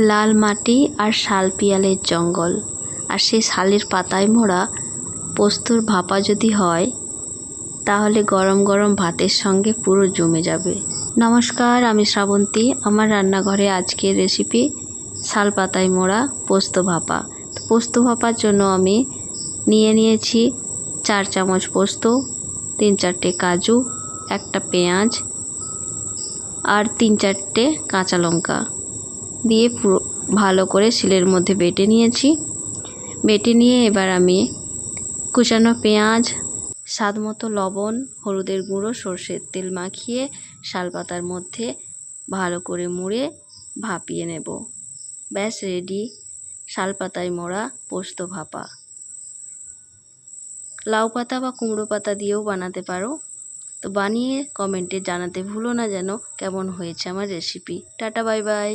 লাল মাটি আর শাল পিয়ালের জঙ্গল আর সেই শালের পাতায় মোড়া পোস্তর ভাপা যদি হয় তাহলে গরম গরম ভাতের সঙ্গে পুরো জমে যাবে। নমস্কার, আমি শ্রাবন্তী। আমার রান্নাঘরে আজকের রেসিপি শাল পাতায় মোড়া পোস্ত ভাপা। পোস্ত ভাপার জন্য আমি নিয়েছি 4 চামচ পোস্ত, 3-4টে কাজু, একটা পেঁয়াজ আর 3-4টে কাঁচা লঙ্কা দিয়ে পুরো ভালো করে শিলের মধ্যে বেটে নিয়েছি। বেটে নিয়ে এবার আমি কুচানো পেঁয়াজ, স্বাদ মতো লবণ, হলুদের গুঁড়ো, সর্ষের তেল মাখিয়ে শাল পাতার মধ্যে ভালো করে মুড়ে ভাপিয়ে নেব। ব্যাস রেডি শাল পাতায় মোড়া পোস্ত ভাপা। লাউ পাতা বা কুমড়ো পাতা দিয়েও বানাতে পারো। তো বানিয়ে কমেন্টে জানাতে ভুলো না যেন কেমন হয়েছে আমার রেসিপি। Tata, bye bye.